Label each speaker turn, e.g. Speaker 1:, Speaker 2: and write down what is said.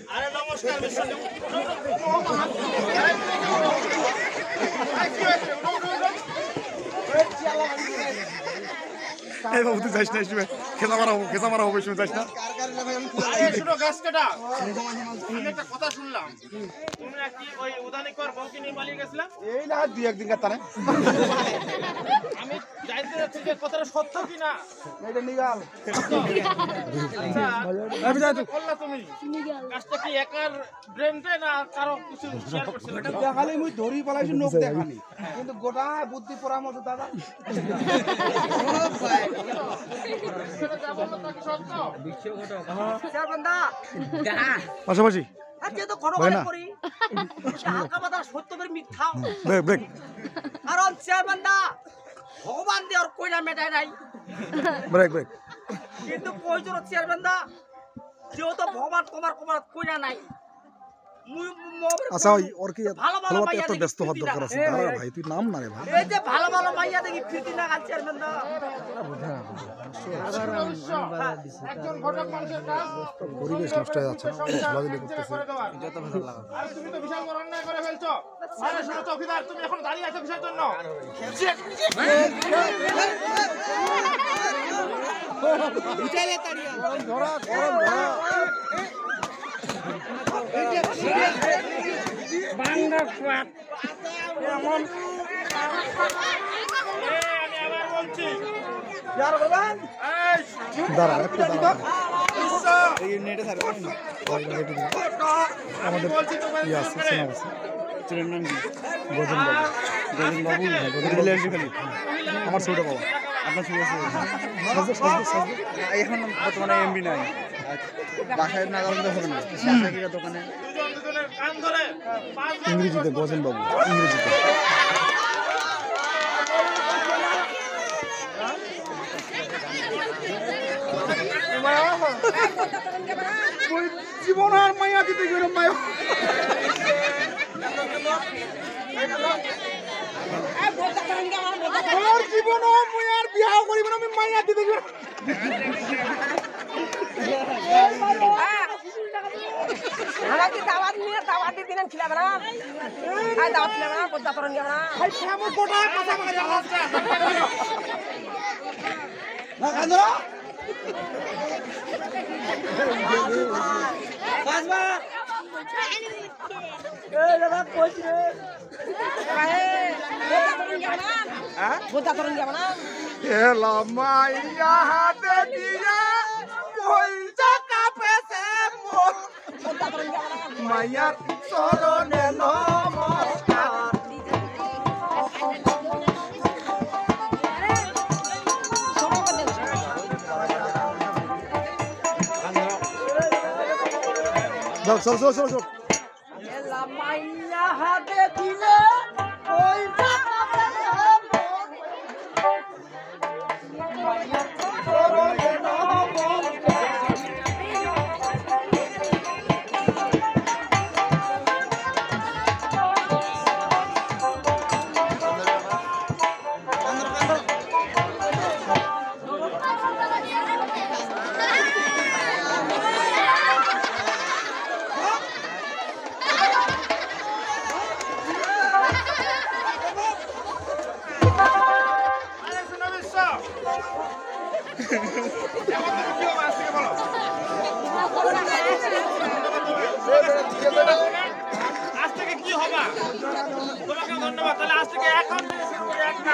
Speaker 1: আরে নমস্কার
Speaker 2: এই বাবু তুই যাইস না এসবে খেলা মারা হবে এসবে যাইস না
Speaker 1: শুনো গাছ কাটা আমি একটা কথা শুনলাম তুমি নাকি ওই উদানিকর বউকে নিয়ে পালিয়ে গেছিলা
Speaker 2: এই না দুই একদিন কাতারে
Speaker 1: আমি জানতে চাচ্ছি যে কথাটা সত্য কিনা
Speaker 2: এটা নিগাল
Speaker 1: আমি যাই তো বললা তুমি গাছটা কি একার ব্রেনতে না কারো কিছু শেয়ার করছিল
Speaker 2: এটা দেখালে মুই ধরি পালাইছি নখ দেখানি কিন্তু গোটা বুদ্ধি পরামর্শ দাদা পাশাপাশি
Speaker 3: কারণ চেয়ারম্যান দা ভগবান দেওয়ার কইরা মেটায় নাই কিন্তু কইজোর চেয়ারম্যান দা যেহেতু ভগবান তোমার কমার কইরা নাই
Speaker 2: আচ্ছা ওর কি ভালো এত ব্যস্ত হওয়ার দরকার আছে দাঁড়া ভাই তুই নাম না রে ভাই
Speaker 3: এই যে ভালো ভালো মাইয়া দেখি ফিরতি না গাল চেয়ারম্যান দা
Speaker 1: একজন ঘটক মানুষের কাজ
Speaker 2: পরিবেশ নষ্ট হয়ে যাচ্ছে খেলাধুলা করতেছে
Speaker 1: যত ভালো লাগা আর তুমি তো বিশাল বড় অন্যায় করে ফেলছো আরে শোনো চৌকিদার তুমি এখন দাঁড়িয়ে আছো কিসের জন্য
Speaker 3: বুঝাইলে তাড়িয়া
Speaker 2: ধরা
Speaker 3: বাংলা কোয়াত এমন
Speaker 1: আমি আবার বলছি
Speaker 3: यार भगवान
Speaker 2: দাঁড়া একটু দাঁড়া
Speaker 1: এই নেটে স্যার
Speaker 2: আমাদের
Speaker 1: বলছি তোমার
Speaker 2: কি আছে শোনা আছে
Speaker 1: ছেলের নাম কি
Speaker 2: গজন বাবু গজন বাবু খালি আমার ছোট বাবা
Speaker 1: আপনার ছেলে আছে এখন বর্তমানে এমবি নাই বাসায় না গেলে তো হবে না শাসকিরা দোকানে দুজনের কান ধরে
Speaker 2: ইংরেজিতে গজন বাবু ইংরেজিতে জীবন আর মায়া দিতে গেলাম মায়া আমার জীবন আর বিয়া করিব না আমি মায়া দিতে গেলাম
Speaker 3: আমাকে দাওয়াত নিয়ে দাওয়াত দিন খিলাবে না আই দাওয়াত খিলাবে না পদ্মা তরণ যাবে না
Speaker 2: ভাই আমার কোটা কথা বলে না কান্দো
Speaker 3: বাজবা এই দাদা কইছ রে পদ্মা তরণ যাবে না
Speaker 2: এলা মাইয়া হাতে দিয়া কইছা কাপেছে মোর
Speaker 3: পদ্মা তরণ যাবে না
Speaker 2: মাইয়ার চরণে নমস্কার চল
Speaker 3: এলা মাইয়া হাতে দিলে ওই
Speaker 1: আজ থেকে কি হবে তোমাকে ধন্যবাদ তাহলে আজ থেকে এখন থেকে শুরু করে একটা